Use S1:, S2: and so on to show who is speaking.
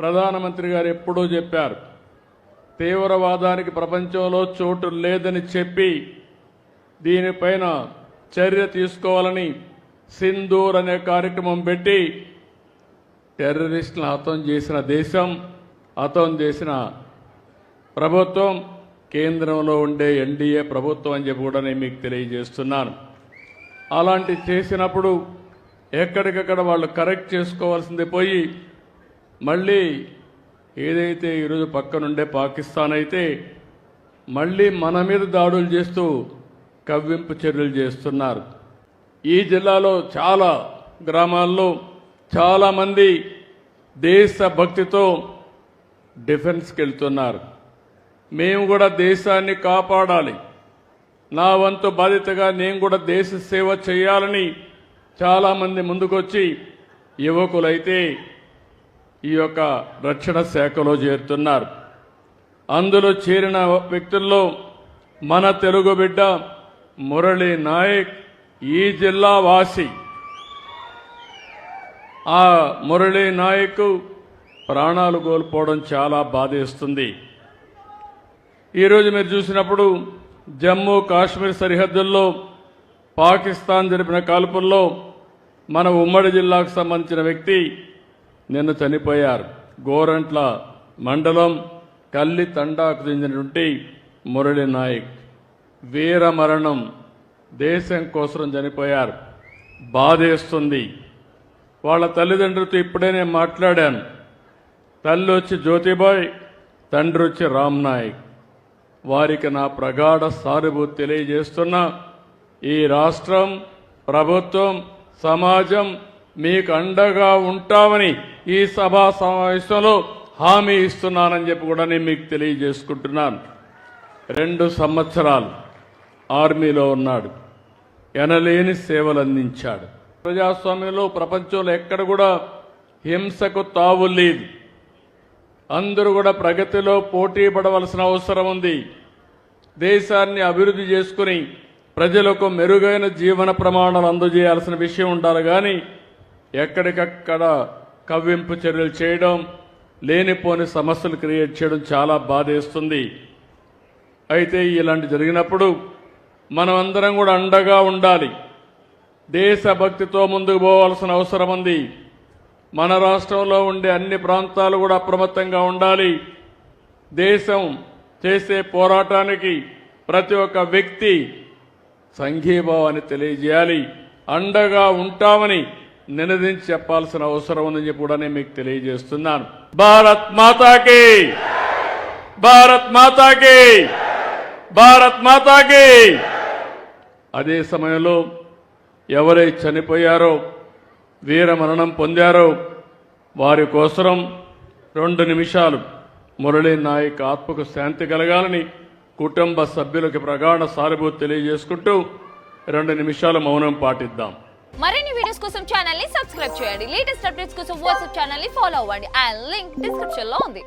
S1: ప్రధానమంత్రి గారు ఎప్పుడూ చెప్పారు, తీవ్రవాదానికి ప్రపంచంలో చోటు లేదని చెప్పి దీనిపైన చర్య తీసుకోవాలని సింధూర్ అనే కార్యక్రమం పెట్టి టెర్రరిస్టులను హతం చేసిన దేశం, హతం చేసిన ప్రభుత్వం కేంద్రంలో ఉండే ఎన్డీఏ ప్రభుత్వం అని చెప్పి కూడా నేను మీకు తెలియజేస్తున్నాను. అలాంటి చేసినప్పుడు ఎక్కడికక్కడ వాళ్ళు కరెక్ట్ చేసుకోవాల్సింది పోయి మళ్ళీ ఏదైతే ఈరోజు పక్కనుండే పాకిస్తాన్ అయితే మళ్ళీ మన మీద దాడులు చేస్తూ కవ్వింపు చర్యలు చేస్తున్నారు. ఈ జిల్లాలో చాలా గ్రామాల్లో చాలామంది దేశభక్తితో డిఫెన్స్కి వెళ్తున్నారు. మేము కూడా దేశాన్ని కాపాడాలి, నా వంతు బాధ్యతగా నేను కూడా దేశ సేవ చేయాలని చాలామంది ముందుకొచ్చి యువకులైతే ఈ యొక్క రక్షణ శాఖలో చేరుతున్నారు. అందులో చేరిన వ్యక్తుల్లో మన తెలుగు బిడ్డ మురళీ నాయక్ ఈ జిల్లా వాసి. ఆ మురళీ నాయక్ ప్రాణాలు కోల్పోవడం చాలా బాధేస్తుంది. ఈరోజు మీరు చూసినప్పుడు జమ్మూ కాశ్మీర్ సరిహద్దుల్లో పాకిస్తాన్ జరిపిన కాల్పుల్లో మన ఉమ్మడి జిల్లాకు సంబంధించిన వ్యక్తి నిన్న చనిపోయారు. గోరంట్ల మండలం కల్లి తండాకు చెందినటువంటి మురళీ నాయక్ వీర మరణం, దేశం కోసం చనిపోయారు. బాధేస్తుంది. వాళ్ళ తల్లిదండ్రులతో ఇప్పుడే నేను మాట్లాడాను. తల్లి వచ్చి జ్యోతిబాయ్, తండ్రి వచ్చి రామ్ నాయక్. వారికి నా ప్రగాఢ సానుభూతి తెలియజేస్తున్నా. ఈ రాష్ట్రం, ప్రభుత్వం, సమాజం మీకు అండగా ఉంటామని ఈ సభా సమావేశంలో హామీ ఇస్తున్నానని చెప్పి కూడా నేను మీకు తెలియజేసుకుంటున్నాను. 2 సంవత్సరాలు ఆర్మీలో ఉన్నాడు, ఎనలేని సేవలు అందించాడు. ప్రజాస్వామ్యంలో ప్రపంచంలో ఎక్కడ కూడా హింసకు తావు లేదు. అందరూ కూడా ప్రగతిలో పోటీ పడవలసిన అవసరం ఉంది. దేశాన్ని అభివృద్ధి చేసుకుని ప్రజలకు మెరుగైన జీవన ప్రమాణాలు అందజేయాల్సిన విషయం ఉండాలి. కానీ ఎక్కడికక్కడ కవ్వింపు చర్యలు చేయడం, లేనిపోని సమస్యలు క్రియేట్ చేయడం చాలా బాధేస్తుంది. అయితే ఇలాంటి జరిగినప్పుడు మనం అందరం కూడా అండగా ఉండాలి. దేశభక్తితో ముందుకు పోవాల్సిన అవసరం ఉంది. మన రాష్ట్రంలో ఉండే అన్ని ప్రాంతాలు కూడా అప్రమత్తంగా ఉండాలి. దేశం చేసే పోరాటానికి ప్రతి ఒక్క వ్యక్తి సంఘీభావాన్ని తెలియజేయాలి. అండగా ఉంటామని నినదించి చెప్పాల్సిన అవసరం ఉందని చెప్పి కూడా నేను మీకు తెలియజేస్తున్నాను. భారత్ మాతాకి, భారత్ మాతాకి, భారత్ మాతాకి. అదే సమయంలో ఎవరైతే చనిపోయారో, వీర మరణం పొందారో వారి కోసం 2 నిమిషాలు మురళీ నాయక్ ఆత్మకు శాంతి కలగాలని కుటుంబ సభ్యులకు ప్రగాఢ సానుభూతి తెలియజేసుకుంటూ 2 నిమిషాలు మౌనం పాటిద్దాం.
S2: మరిన్ని వీడియోస్ కోసం ఛానల్ ని సబ్స్క్రైబ్ చేయండి. లేటెస్ట్ అప్డేట్స్ కోసం వాట్సాప్ ఛానల్ ని ఫాలో అవ్వండి. ఆ లింక్ డిస్క్రిప్షన్ లో ఉంది.